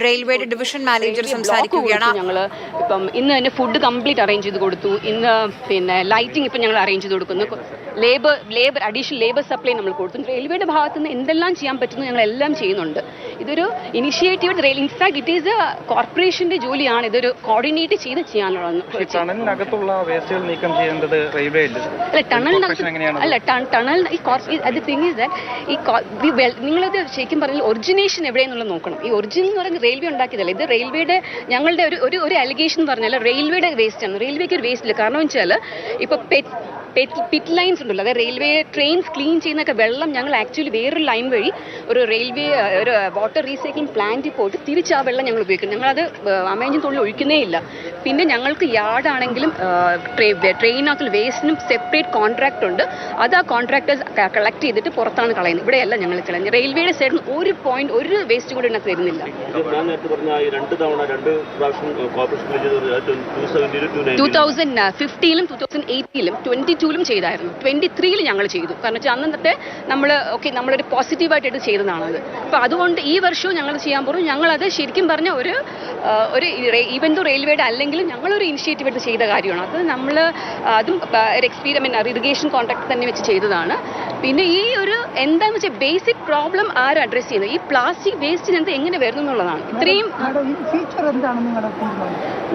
റെയിൽവേയുടെ division manager സംസാരിക്കുകയാണ്. ഞങ്ങൾ ഇപ്പം ഇന്ന് തന്നെ ഫുഡ് കംപ്ലീറ്റ് അറേഞ്ച് ചെയ്ത് കൊടുത്തു. ഇന്ന് പിന്നെ ലൈറ്റിംഗ് ഇപ്പം ഞങ്ങൾ അറേഞ്ച് ചെയ്ത് കൊടുക്കുന്നു. ലേബർ അഡീഷണൽ ലേബർ സപ്ലൈ നമ്മൾ കൊടുത്തു. റെയിൽവേയുടെ ഭാഗത്ത് നിന്ന് എന്തെല്ലാം ചെയ്യാൻ പറ്റുന്നു ഞങ്ങളെല്ലാം ചെയ്യുന്നുണ്ട്. ഇതൊരു initiative in fact it is A കോർപ്പറേഷന്റെ ജോലിയാണ് ഇതൊരു കോർഡിനേറ്റ് ചെയ്ത് ചെയ്യാനുള്ളത്. ടണലിനകത്തുള്ള വേസ്റ്റുകൾ നീക്കം ചെയ്യേണ്ടത് റെയിൽവേ അല്ല ടണൽ നിങ്ങളിത് ശരിക്കും പറഞ്ഞാൽ ഒറിജിനേഷൻ എവിടെയെന്നുള്ളത് നോക്കണം. ഈ ഒറിജിനൽ എന്ന് പറയുന്നത് റെയിൽവേ ഉണ്ടാക്കിയതല്ല. ഇത് റെയിൽവേയുടെ ഞങ്ങളുടെ ഒരു അലിഗേഷൻ എന്ന് പറഞ്ഞാൽ റെയിൽവേയുടെ വേസ്റ്റ് ആണ്. റെയിൽവേക്ക് ഒരു വേസ്റ്റ് ഇല്ല. കാരണം വെച്ചാൽ ഇപ്പോൾ പിറ്റ് ലൈൻസ് ഉണ്ടല്ലോ, അതായത് റെയിൽവേ ട്രെയിൻസ് ക്ലീൻ ചെയ്യുന്നൊക്കെ വെള്ളം ഞങ്ങൾ ആക്ച്വലി വേറൊരു ലൈൻ വഴി ഒരു റെയിൽവേ ഒരു വാട്ടർ റീസൈക്ലിംഗ് പ്ലാന്റിൽ പോയിട്ട് തിരിച്ച് ആ വെള്ളം ഞങ്ങൾ ഉപയോഗിക്കും. ഞങ്ങളത് അമേജിൻ തൊഴിൽ ഒഴിക്കുന്നേ ഇല്ല. പിന്നെ ഞങ്ങൾക്ക് യാർഡാണെങ്കിലും ട്രെയിനകത്ത് വേസ്റ്റിനും സെപ്പറേറ്റ് കോൺട്രാക്ട് ഉണ്ട്. അത് ആ കോൺട്രാക്ടേഴ്സ് കളക്ട് ചെയ്തിട്ട് പുറത്താണ് കളയുന്നത്. ഇവിടെയല്ല ഞങ്ങൾ കളയുന്നത്. റെയിൽവേയുടെ സൈഡിൽ ഒരു വേസ്റ്റ് കൂടി ഇതിനകത്ത് തരുന്നില്ല. 2015-ലും 2018-ലും 22-ലും ചെയ്തായിരുന്നു. 23-ൽ ഞങ്ങൾ ചെയ്തു. കാരണം വെച്ചാൽ അന്നത്തെ നമ്മളൊരു പോസിറ്റീവായിട്ട് ചെയ്തതാണത്. അപ്പോൾ അതുകൊണ്ട് ഈ വർഷവും ഞങ്ങൾ ചെയ്യാൻ പോകും. ഞങ്ങളത് ശരിക്കും പറഞ്ഞ ഒരു ഈവൻ റെയിൽവേയുടെ അല്ലെങ്കിലും ഞങ്ങളൊരു ഇനിഷ്യേറ്റീവ് എടുത്ത് ചെയ്ത കാര്യമാണ് അത്. അതും ഒരു എക്സ്പീരിമെന്റ് ഇറിഗേഷൻ കോൺട്രാക്ട് തന്നെ വെച്ച് ചെയ്തതാണ്. പിന്നെ ഈ ഒരു എന്താണെന്ന് വെച്ചാൽ ബേസിക് പ്രോബ്ലം ആരും അഡ്രസ് ചെയ്യുന്നത് ഈ പ്ലാസ്റ്റിക് വേസ്റ്റിനെന്ത് എങ്ങനെ വരുന്നു എന്നുള്ളതാണ്. ഇത്രയും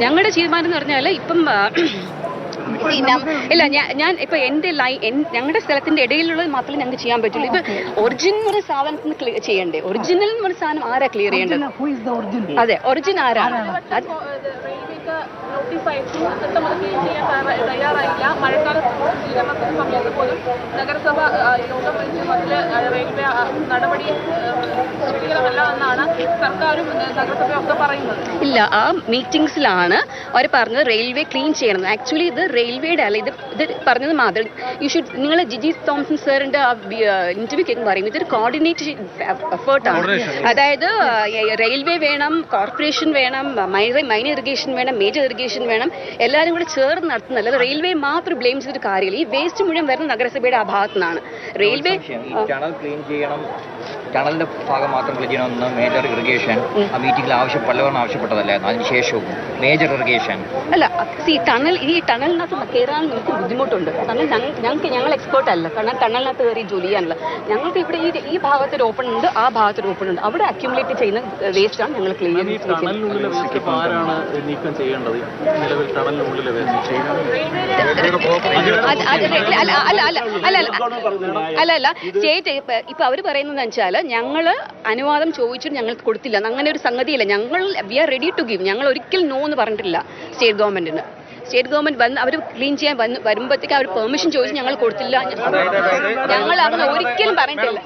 ഞങ്ങളുടെ തീരുമാനം എന്ന് പറഞ്ഞാൽ ഇപ്പം ഇല്ല, ഞാൻ ഇപ്പൊ ഞങ്ങളുടെ സ്ഥലത്തിന്റെ ഇടയിലുള്ളത് മാത്രമേ ഞങ്ങൾക്ക് ചെയ്യാൻ പറ്റുള്ളൂ. ഇപ്പൊ ഒറിജിനൽ ഒരു സാധനത്തിന് ചെയ്യണ്ടേ? ഒറിജിനൽ ഒരു സാധനം ആരാ ക്ലിയർ ചെയ്യേണ്ടത്? അതെ, ഒറിജിനൽ ആരാണ്? നോട്ടീസ് അയച്ചു. എന്നിട്ടും അത് ക്ലീൻ ചെയ്യാൻ തയ്യാറായില്ല. മഴക്കാല സമയത്ത് പോലും നഗരസഭ യോഗം വിളിച്ച് അതിൽ റെയിൽവേ നടപടി തൃപ്തികരമല്ല എന്നാണ് സർക്കാരും നഗരസഭയൊക്കെ പറയുന്നത്. ഇല്ല, ആ മീറ്റിംഗ്സിലാണ് അവർ പറഞ്ഞത് റെയിൽവേ ക്ലീൻ ചെയ്യണം. ആക്ച്വലി ഇത് റെയിൽവേയുടെ അല്ല, ഇത് പറഞ്ഞത് മാത്രം. നിങ്ങൾ ജിജി തോമസൺ സാറിന്റെ ഇന്റർവ്യൂ കേൾക്കുമ്പോൾ പറയുന്നത് ഇതൊരു കോർഡിനേറ്റ് എഫേർട്ടാണ്. അതായത് റെയിൽവേ വേണം, കോർപ്പറേഷൻ വേണം, മൈനർ ഇറിഗേഷൻ വേണം, മേജർ ഇറിഗേഷൻ വേണം, എല്ലാവരും കൂടെ ചേർന്ന് നടത്തുന്നല്ല. റെയിൽവേ മാത്രം ബ്ലെയിം ചെയ്തിട്ട് കാര്യമില്ല. ഈ വേസ്റ്റ് മുഴുവൻ വരുന്ന നഗരസഭയുടെ ആ ഭാഗത്തു നിന്നാണ്. റെയിൽവേ ടണൽ ക്ലീൻ ചെയ്യണം, ടണലിന്റെ ഭാഗം മാത്രം ക്ലീൻ ചെയ്യണമെന്ന് മേജർ ഇറിഗേഷൻ ആ മീറ്റിംഗിൽ പലവരും ആവശ്യപ്പെട്ടതല്ലായിരുന്നു. അതിനുശേഷവും മേജർ ഇറിഗേഷൻ അല്ല, ഈ ടണലിനകത്ത് കയറാൻ നമുക്ക് ബുദ്ധിമുട്ടുണ്ട്. ടണൽ ഞങ്ങൾ എക്സ്പേർട്ട് അല്ല. കാരണം ടണലിനകത്ത് കയറി ജോലി ചെയ്യാനല്ല. ഞങ്ങൾക്ക് ഇവിടെ ഈ ഭാഗത്തൊരു ഓപ്പൺ ഉണ്ട്, ആ ഭാഗത്തൊരു ഓപ്പൺ ഉണ്ട്. അവിടെ അക്യുമുലേറ്റ് ചെയ്യുന്ന വേസ്റ്റ് ആണ് ഞങ്ങൾ ക്ലീൻ ചെയ്യുന്നത്. അല്ല സ്റ്റേറ്റ് ഇപ്പൊ അവര് പറയുന്നത് വെച്ചാൽ ഞങ്ങള് അനുവാദം ചോദിച്ചിട്ട് ഞങ്ങൾക്ക് കൊടുത്തില്ല. അങ്ങനെ ഒരു സംഗതിയില്ല. ഞങ്ങൾ we are ready to give. ഞങ്ങൾ ഒരിക്കൽ നോ എന്ന് പറഞ്ഞിട്ടില്ല സ്റ്റേറ്റ് ഗവൺമെന്റിന്. സ്റ്റേറ്റ് ഗവൺമെന്റ് വന്ന് അവർ ക്ലീൻ ചെയ്യാൻ വരുമ്പോഴത്തേക്ക് അവർ പെർമിഷൻ ചോദിച്ച് ഞങ്ങൾ കൊടുത്തില്ല. ഞങ്ങൾ അങ്ങനെ ഒരിക്കലും പറഞ്ഞിട്ടില്ല.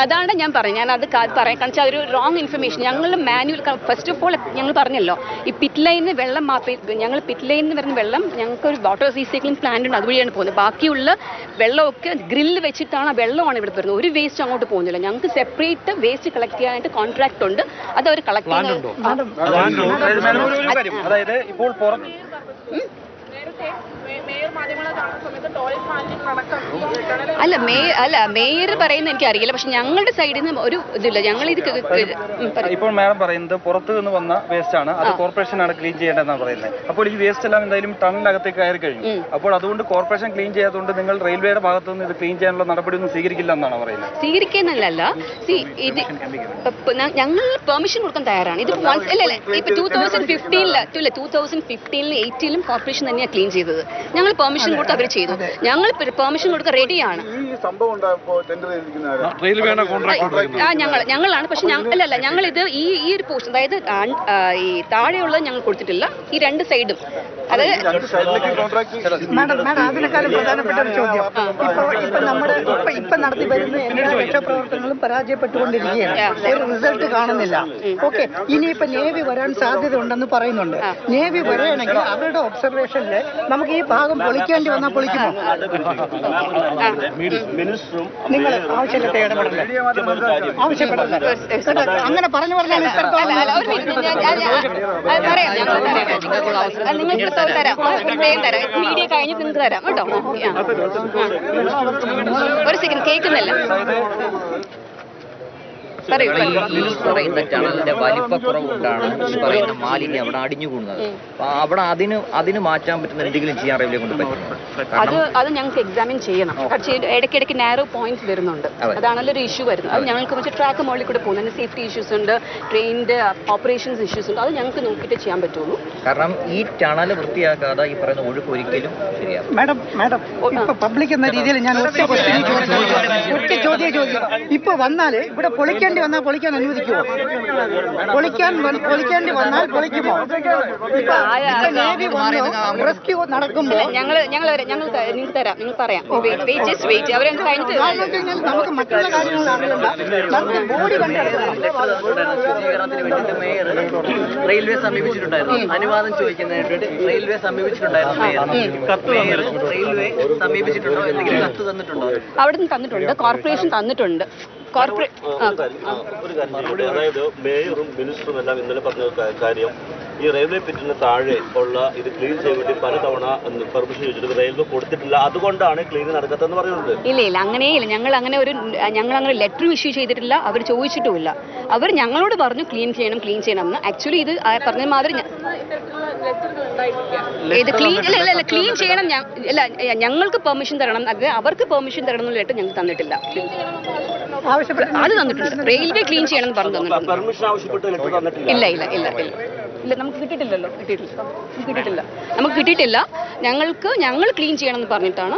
അതാണ് ഞാൻ പറഞ്ഞത്. ഞാൻ അത് പറയാം. കാരണം വെച്ചാൽ അതൊരു റോങ് ഇൻഫർമേഷൻ. ഞങ്ങൾ മാനുവൽ ഫസ്റ്റ് ഓഫ് ഓൾ ഞങ്ങൾ പറഞ്ഞല്ലോ, ഈ പിറ്റ് ലൈനിൽ നിന്ന് വെള്ളം ഞങ്ങൾ പിറ്റ് ലൈനിൽ നിന്ന് വരുന്ന വെള്ളം ഞങ്ങൾക്ക് ഒരു വാട്ടർ റീസൈക്ലിംഗ് പ്ലാന്റ് ഉണ്ട്, അതുവഴിയാണ് പോകുന്നത്. ബാക്കിയുള്ള വെള്ളമൊക്കെ ഗ്രില്ല് വെച്ചിട്ടാണ് ആ വെള്ളമാണ് ഇവിടെ വരുന്നത്. ഒരു വേസ്റ്റ് അങ്ങോട്ട് പോകുന്നില്ല. ഞങ്ങൾക്ക് സെപ്പറേറ്റ് വേസ്റ്റ് കളക്ട് ചെയ്യാനായിട്ട് കോൺട്രാക്ട് ഉണ്ട്. അത് അവർ കളക്ട് ചെയ്യുന്നത്. അതായത് ഇപ്പോൾ അല്ല മേയർ പറയുന്നത് എനിക്കറിയില്ല. പക്ഷെ ഞങ്ങളുടെ സൈഡിൽ നിന്ന് ഒരു ഇതില്ല. ഞങ്ങൾ ഇത് ഇപ്പോൾ മാഡം പറയുന്നത് പുറത്തു നിന്ന് വന്ന വേസ്റ്റ് ആണ്, അത് കോർപ്പറേഷനാണ് ക്ലീൻ ചെയ്യേണ്ടതെന്നാണ് പറയുന്നത്. അപ്പോൾ ഈ വേസ്റ്റ് എല്ലാം എന്തായാലും ടണലിനകത്തേക്ക് കയറി കഴിഞ്ഞു. അപ്പോൾ അതുകൊണ്ട് കോർപ്പറേഷൻ ക്ലീൻ ചെയ്യാത്തതുകൊണ്ട് നിങ്ങൾ റെയിൽവേയുടെ ഭാഗത്തു നിന്ന് ഇത് ക്ലീൻ ചെയ്യാനുള്ള നടപടി ഒന്നും സ്വീകരിക്കില്ല എന്നാണ് പറയുന്നത്. സ്വീകരിക്കുന്നല്ല, ഞങ്ങൾ പെർമിഷൻ കൊടുക്കാൻ തയ്യാറാണ്. ഇത് ഇപ്പൊ 2015-18-ലും കോർപ്പറേഷൻ തന്നെയാണ് ക്ലീൻ ചെയ്തത്. ഞങ്ങൾ പെർമിഷൻ കൊടുത്ത് അവർ ചെയ്തു. ഞങ്ങൾ പെർമിഷൻ കൊടുക്കാൻ റെഡിയാണ്. ഞങ്ങളാണ്. പക്ഷെ ഞങ്ങൾ ഇത് ഈ ഒരു പോസ്റ്റ്, അതായത് ഈ താഴെയുള്ളത് ഞങ്ങൾ കൊടുത്തിട്ടില്ല. ഈ രണ്ട് സൈഡും, അതായത് അതിനേക്കാളും പ്രധാനപ്പെട്ട ഒരു ചോദ്യം, ഇപ്പൊ നടത്തി വരുന്ന എല്ലാ രക്ഷാപ്രവർത്തനങ്ങളും പരാജയപ്പെട്ടുകൊണ്ടിരിക്കുകയാണ്. ഒരു റിസൾട്ട് കാണുന്നില്ല. ഓക്കെ, ഇനിയിപ്പോ നേവി വരാൻ സാധ്യത ഉണ്ടെന്ന് പറയുന്നുണ്ട്. നേവി വരികയാണെങ്കിൽ അവരുടെ ഒബ്സർവേഷനിൽ നമുക്ക് ഈ ഭാഗം പൊളിക്കേണ്ടി വന്നാൽ പൊളിക്കുമോ? നിങ്ങൾ ആവശ്യമില്ലാത്ത ഇടപെടല്ലേ? ആവശ്യപ്പെടല്ലേ? അങ്ങനെ പറഞ്ഞു പറഞ്ഞാൽ മീഡിയ കഴിഞ്ഞ് നിങ്ങൾക്ക് തരാം കേട്ടോ. ഒരു സെക്കൻഡ് കേൾക്കുന്നില്ല. പറയുന്ന ടണലിന്റെ വലിപ്പക്കുറവ് കൊണ്ടാണ് ഈ പറയുന്ന മാലിന്യം അവിടെ അടിഞ്ഞുകൂടുന്നത്. അവിടെ അതിന് മാറ്റാൻ പറ്റുന്ന എന്തെങ്കിലും ചെയ്യാൻ റെയിൽവേ കൊണ്ട് പറ്റും? അത് ഞങ്ങൾക്ക് എക്സാമിൻ ചെയ്യണം. പക്ഷേ ഇടയ്ക്കിടയ്ക്ക് നാരോ പോയിന്റ്സ് വരുന്നുണ്ട്. അതാണല്ലോ ഒരു ഇഷ്യൂ വരുന്നത്. അത് ഞങ്ങൾക്ക് വെച്ച് ട്രാക്ക് മുകളിൽ കൂടെ പോകുന്നതിന് സേഫ്റ്റി ഇഷ്യൂസ് ഉണ്ട്, ട്രെയിനിന്റെ ഓപ്പറേഷൻസ് ഇഷ്യൂസ് ഉണ്ട്. അത് ഞങ്ങൾക്ക് നോക്കിയിട്ട് ചെയ്യാൻ പറ്റുള്ളൂ. കാരണം ഈ ടണൽ വൃത്തിയാക്കാതെ ഈ പറയുന്ന ഒഴുക്ക് ഒരിക്കലും ശരിയാകും. മാഡം ഇപ്പൊ പബ്ലിക് എന്ന രീതിയിൽ ഞാൻ ഒറ്റ ചോദ്യം ചോദിക്കും. ഇപ്പൊ വന്നാല് ഇവിടെ പൊളിക്കേണ്ടി വന്നാൽ പൊളിക്കാൻ അനുവദിക്കുമോ? പൊളിക്കേണ്ടി വന്നാൽ പൊളിക്കുമോ? റെസ്ക്യൂ നടക്കുമ്പോൾ ഞങ്ങൾ നിങ്ങൾക്ക് തരാം. നിങ്ങൾ പറയാം. അവരൊക്കെ കഴിഞ്ഞിട്ട് നമുക്ക് മറ്റുള്ള കാര്യങ്ങൾ അറിയണ്ട. നമുക്ക് ബോഡി റെയിൽവേ സമീപിച്ചിട്ടുണ്ടായിരുന്നു. അനുവാദം ചോദിക്കുന്നതിനായിട്ട് റെയിൽവേ സമീപിച്ചിട്ടുണ്ടായിരുന്നു. റെയിൽവേ സമീപിച്ചിട്ടുണ്ടോ? എന്തെങ്കിലും കത്ത് തന്നിട്ടുണ്ടോ? അവിടെ നിന്ന് തന്നിട്ടുണ്ട്. കോർപ്പറേഷൻ തന്നിട്ടുണ്ട്. അതായത് മേയറും മിനിസ്റ്ററും എല്ലാം ഇന്നലെ പറഞ്ഞ കാര്യം, ഈ റെയിൽവേ പിറ്റിന് താഴെ ഉള്ള ഇത് ക്ലീൻ ചെയ്യാൻ വേണ്ടി പലതവണ പെർമിഷൻ ചോദിച്ചിട്ട് റെയിൽവേ കൊടുത്തിട്ടില്ല, അതുകൊണ്ടാണ് ക്ലീൻ നടക്കാത്തതെന്ന് പറയുന്നത്. ഇല്ല അങ്ങനെയില്ല. ഞങ്ങൾ അങ്ങനെ ലെറ്റർ ഇഷ്യൂ ചെയ്തിട്ടില്ല. അവർ ചോദിച്ചിട്ടുമില്ല. അവർ ഞങ്ങളോട് പറഞ്ഞു ക്ലീൻ ചെയ്യണം എന്ന്. ആക്ച്വലി ഇത് പറഞ്ഞ മാതിരി ഇത് ക്ലീൻ ചെയ്യണം. ഞങ്ങൾക്ക് പെർമിഷൻ തരണം, അത് അവർക്ക് പെർമിഷൻ തരണം എന്നുള്ള ലെറ്റർ ഞങ്ങൾക്ക് തന്നിട്ടില്ല. അത് തന്നിട്ടുണ്ട്. റെയിൽവേ ക്ലീൻ ചെയ്യണം എന്ന് പറഞ്ഞു തന്നിട്ടുണ്ട്. പെർമിഷൻ ആവശ്യപ്പെട്ട് ലെറ്റർ തന്നിട്ടില്ല. ഇല്ല നമുക്ക് കിട്ടിയിട്ടില്ല. നമുക്ക് കിട്ടിയിട്ടില്ല. ഞങ്ങൾ ക്ലീൻ ചെയ്യണം എന്ന് പറഞ്ഞിട്ടാണ്.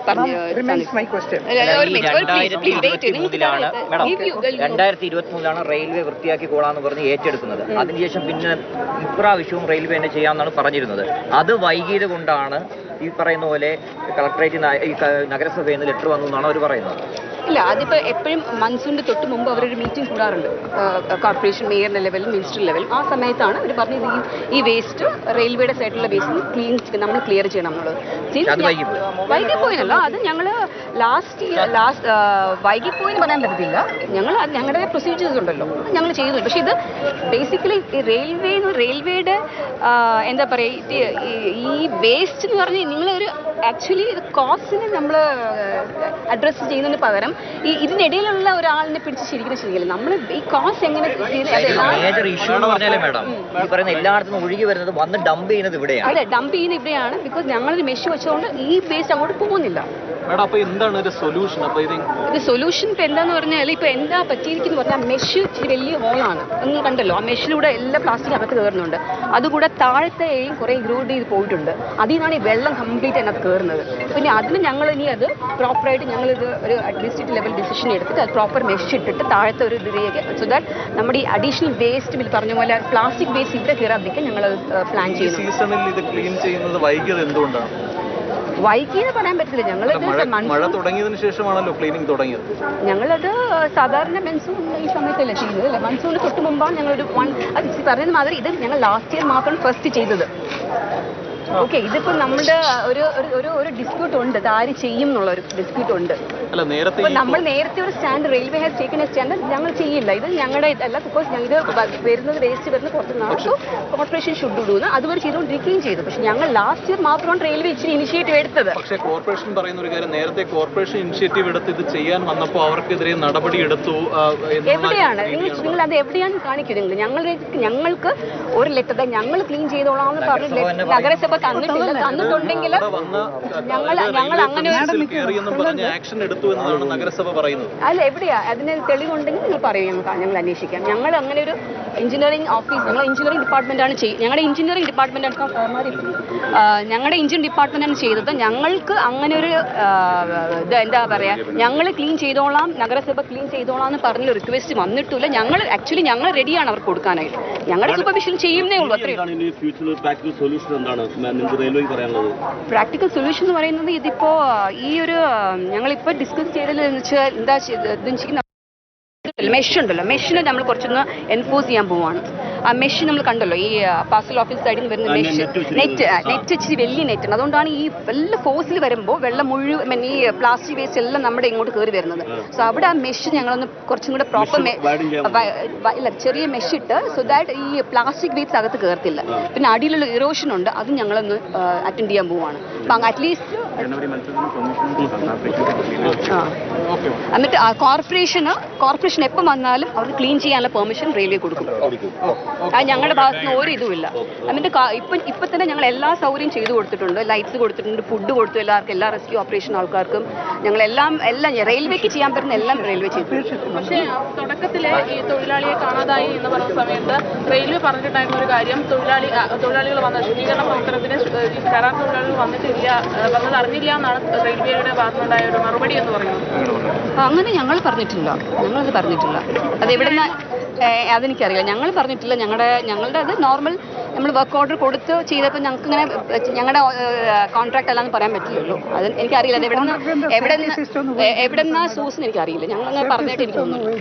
2023 റെയിൽവേ വൃത്തിയാക്കിക്കോളാന്ന് പറഞ്ഞ് ഏറ്റെടുക്കുന്നത്. അതിനുശേഷം പിന്നെ ഇപ്രാവശ്യവും റെയിൽവേ തന്നെ ചെയ്യാമെന്നാണ് പറഞ്ഞിരുന്നത്. അത് വൈകിയത് കൊണ്ടാണ് ഈ പറയുന്ന പോലെ കളക്ടറേറ്റ് നഗരസഭയിൽ നിന്ന് ലെറ്റർ വന്നു എന്നാണ് അവർ പറയുന്നത്. ഇല്ല, അതിപ്പോൾ എപ്പോഴും മൺസൂണിന്റെ തൊട്ട് മുമ്പ് അവരൊരു മീറ്റിംഗ് കൂടാറുണ്ട്. കോർപ്പറേഷൻ മേയറിന്റെ ലെവലും മിനിസ്റ്റർ ലെവലും. ആ സമയത്താണ് അവർ പറഞ്ഞത് ഈ വേസ്റ്റ് റെയിൽവേയുടെ സൈഡിലുള്ള വേസ്റ്റ് നമ്മൾ ക്ലിയർ ചെയ്യണം എന്നുള്ളത്. വൈകിപ്പോയില്ല. അത് ഞങ്ങൾ വൈകിപ്പോയിന്ന് പറയാൻ പറ്റത്തില്ല. ഞങ്ങളുടെ പ്രൊസീജിയേഴ്സ് ഉണ്ടല്ലോ, ഞങ്ങൾ ചെയ്തു. പക്ഷെ ഇത് ബേസിക്കലി റെയിൽവേയുടെ എന്താ പറയുക, ഈ വേസ്റ്റ് എന്ന് പറഞ്ഞാൽ നിങ്ങളൊരു ആക്ച്വലി കോസ്റ്റിനെ നമ്മൾ അഡ്രസ്സ് ചെയ്യുന്നതിന് പകരം ഇതിനിടയിലുള്ള ഒരാളിനെ പിടിച്ച് ശരിയല്ല. നമ്മൾ ഈ കോസ്റ്റ് എങ്ങനെ മേജർ ഇഷ്യൂ എന്ന് പറഞ്ഞാലേ മാഡം ഈ പറയുന്ന എല്ലായിടത്തും ഒഴുകി വരുന്നത് വന്ന് ഡംപ് ചെയ്യുന്നത് ഇവിടെയാണ്. അതെ, ഡംപ് ചെയ്യുന്നത് ഇവിടെയാണ്. ബിക്കോസ് ഞങ്ങളൊരു മെഷ് വെച്ചുകൊണ്ട് ഈ വേസ്റ്റ് അങ്ങോട്ട് പോകുന്നില്ല. ഇത് സൊല്യൂഷൻ ഇപ്പൊ എന്താന്ന് പറഞ്ഞാൽ ഇപ്പൊ എന്താ പറ്റിയിരിക്കുന്നു പറഞ്ഞാൽ മെഷ് ഇച്ചിരി വലിയ ഹോളാണ്. നിങ്ങൾ കണ്ടല്ലോ, ആ മെഷിലൂടെ എല്ലാ പ്ലാസ്റ്റിക് അകത്ത് കയറുന്നുണ്ട്. അതുകൂടെ താഴത്തെയും കുറെ ഗ്രൂഡ് ചെയ്ത് പോയിട്ടുണ്ട്. അതിൽ നിന്നാണ് ഈ വെള്ളം കംപ്ലീറ്റ് അതിനകത്ത് കയറുന്നത്. പിന്നെ അതിന് ഞങ്ങൾ ഇനി അത് പ്രോപ്പറായിട്ട് ഞങ്ങളിത് ഒരു അഡ്മിനിസ്ട്രേറ്റീവ് ലെവൽ ഡിസിഷൻ എടുത്തിട്ട് അത് പ്രോപ്പർ മെഷ് ഇട്ടിട്ട് താഴത്തെ ഒരു ഇതിലേക്ക് സോ ദാറ്റ് നമ്മുടെ ഈ അഡീഷണൽ വേസ്റ്റ് ബിൽ പറഞ്ഞ പോലെ പ്ലാസ്റ്റിക് വേസ്റ്റ് ഇവിടെ കയറാതിരിക്കാൻ ഞങ്ങൾ പ്ലാൻ ചെയ്യുന്നു. വൈകിയെന്ന് പറയാൻ പറ്റില്ല. മഴ തുടങ്ങിയതിനു ശേഷമാണല്ലോ ക്ലീനിങ് തുടങ്ങിയത്. ഞങ്ങളത് സാധാരണ മൺസൂൺ ഈ സമയത്തല്ല ചെയ്യുന്നത് അല്ലേ? മൺസൂണിന് തൊട്ട് മുമ്പാണ് ഞങ്ങളൊരു പറയുന്ന മാതിരി ഇത് ഞങ്ങൾ ലാസ്റ്റ് ഇയർ മാത്രം ഫസ്റ്റ് ചെയ്തത്. ഓക്കെ, ഇതിപ്പോ നമ്മുടെ ഒരു ഡിസ്പ്യൂട്ട് ഉണ്ട്. ഇത് ആര് ചെയ്യും എന്നുള്ള ഒരു ഡിസ്പ്യൂട്ട് ഉണ്ട്. നമ്മൾ നേരത്തെ ഒരു stand railway has taken A stand ഞങ്ങൾ ചെയ്യില്ല. ഇത് ഞങ്ങളുടെ ഇതല്ല. ബിക്കോസ് ഇത് വരുന്നത് വേസ്റ്റ് വരുന്ന പുറത്തുനിന്നാണ്. സോ കോർപ്പറേഷൻ ഷുഡ് ഡു എന്ന് അതുവരെ ചെയ്തുകൊണ്ടിരിക്കുകയും ചെയ്തു. പക്ഷെ ഞങ്ങൾ ലാസ്റ്റ് ഇയർ മാത്രമാണ് റെയിൽവേ ഇച്ചിരി ഇനിഷ്യേറ്റീവ് എടുത്തത്. പക്ഷേ കോർപ്പറേഷൻ പറയുന്ന ഒരു കാര്യം, നേരത്തെ കോർപ്പറേഷൻ ഇനിഷ്യേറ്റീവ് എടുത്ത് ഇത് ചെയ്യാൻ വന്നപ്പോൾ അവർക്കെതിരെ നടപടി എടുത്തു. എവിടെയാണ് നിങ്ങൾ അത് എവിടെയാണ് കാണിക്കുന്നത്? ഞങ്ങൾക്ക് ഒരു ലെറ്റർ ഞങ്ങൾ ക്ലീൻ ചെയ്തോളാം എന്ന് പറഞ്ഞ് നഗരസഭ തന്നിട്ടുണ്ടെങ്കിൽ ഞങ്ങൾ അങ്ങനെ അല്ല, എവിടെയാ അതിന് തെളിവുണ്ടെങ്കിൽ നിങ്ങൾ പറയും, ഞങ്ങൾ അന്വേഷിക്കാം. ഞങ്ങൾ അങ്ങനെ ഒരു എഞ്ചിനീയറിംഗ് ഓഫീസ്, ഞങ്ങൾ എഞ്ചിനീയറിംഗ് ഡിപ്പാർട്ട്മെന്റാണ് ഞങ്ങളുടെ എഞ്ചിനീയറിംഗ് ഡിപ്പാർട്ട്മെന്റാണ് ചെയ്തത്. ഞങ്ങൾക്ക് അങ്ങനെ ഒരു എന്താ പറയാ, ഞങ്ങൾ ക്ലീൻ ചെയ്തോളാം, നഗരസഭ ക്ലീൻ ചെയ്തോളാം എന്ന് പറഞ്ഞ റിക്വസ്റ്റ് വന്നിട്ടില്ല. ഞങ്ങൾ റെഡിയാണ് അവർക്ക് കൊടുക്കാനായിട്ട്. ഞങ്ങളുടെ സൂപ്പർവിഷൻ ചെയ്യുന്നേ ഉള്ളൂ. അത്രയും നിങ്ങൾക്ക് റെയിൽവേക്ക് പറയാനുള്ളത്? പ്രാക്ടിക്കൽ സൊല്യൂഷൻ എന്ന് പറയുന്നത് ഇതിപ്പോ ഈ ഒരു ഞങ്ങളിപ്പോൾ ഡിസ്കസ് ചെയ്തതെന്ന് വെച്ചാൽ എന്താ ചെയ്യുന്ന മെഷ് ഉണ്ടല്ലോ, മെഷിനെ നമ്മൾ കുറച്ചൊന്ന് എൻഫോഴ്സ് ചെയ്യാൻ പോവാണ്. ആ മെഷ് നമ്മൾ കണ്ടല്ലോ, ഈ പാർസൽ ഓഫീസ് സൈഡിൽ നിന്ന് വരുന്ന മെഷ് നെറ്റ് ഇച്ചിരി വലിയ നെറ്റാണ്. അതുകൊണ്ടാണ് ഈ വല്ല ഫോഴ്സിൽ വരുമ്പോൾ വെള്ളം മുഴുവൻ ഈ പ്ലാസ്റ്റിക് വേസ്റ്റ് എല്ലാം നമ്മുടെ ഇങ്ങോട്ട് കയറി വരുന്നത്. സോ അവിടെ ആ മെഷ് ഞങ്ങളൊന്ന് കുറച്ചും കൂടെ പ്രോപ്പർ ഇല്ല ചെറിയ മെഷ് ഇട്ട് സോ ദാറ്റ് ഈ പ്ലാസ്റ്റിക് വേസ്റ്റ് അകത്ത് കയറത്തില്ല. പിന്നെ അടിയിലുള്ള ഇറോഷൻ ഉണ്ട്, അത് ഞങ്ങളൊന്ന് അറ്റൻഡ് ചെയ്യാൻ പോവാണ്. അപ്പം അറ്റ്ലീസ്റ്റ് എന്നിട്ട് കോർപ്പറേഷൻ എപ്പം വന്നാലും അവർക്ക് ക്ലീൻ ചെയ്യാനുള്ള പെർമിഷൻ റെയിൽവേ കൊടുക്കും. ഞങ്ങളുടെ ഭാഗത്ത് നിന്ന് ഒരു ഇതുമില്ല. എന്നിട്ട് ഇപ്പം തന്നെ ഞങ്ങൾ എല്ലാ സൗകര്യം ചെയ്തു കൊടുത്തിട്ടുണ്ട്. ലൈറ്റ്സ് കൊടുത്തിട്ടുണ്ട്, ഫുഡ് കൊടുത്തു എല്ലാവർക്കും, എല്ലാ റെസ്ക്യൂ ഓപ്പറേഷൻ ആൾക്കാർക്കും. ഞങ്ങളെല്ലാം റെയിൽവേക്ക് ചെയ്യാൻ പറ്റുന്ന എല്ലാം റെയിൽവേ ചെയ്തു. പക്ഷേ തുടക്കത്തിലെ ഈ തൊഴിലാളിയെ കാണാതായി എന്ന് പറഞ്ഞ സമയത്ത് റെയിൽവേ പറഞ്ഞിട്ടുണ്ടായിരുന്ന ഒരു കാര്യം, തൊഴിലാളികൾ വന്ന ശുചീകരണ പ്രവർത്തനത്തിന് കരാർ തൊഴിലാളികൾ വന്നിട്ടില്ല, വന്നത് അറിഞ്ഞില്ല എന്നാണ് റെയിൽവേയുടെ ഭാഗത്തുനിന്നുണ്ടായ ഒരു മറുപടി എന്ന് പറയുന്നത്. അങ്ങനെ ഞങ്ങളത് പറഞ്ഞിട്ടില്ല. അതെനിക്കറിയില്ല, ഞങ്ങൾ പറഞ്ഞിട്ടില്ല. ഞങ്ങളുടെ അത് നോർമൽ നമ്മൾ വർക്ക് ഓർഡർ കൊടുത്ത് ചെയ്തപ്പോൾ ഞങ്ങൾക്ക് ഇങ്ങനെ ഞങ്ങളുടെ കോൺട്രാക്ട് അല്ലാന്ന് പറയാൻ പറ്റില്ലല്ലോ. അത് എനിക്കറിയില്ല. അത് എവിടെന്നാ സോഴ്സ് എനിക്കറിയില്ല. ഞങ്ങൾ അങ്ങനെ പറഞ്ഞിട്ട് എനിക്ക് തോന്നുന്നു.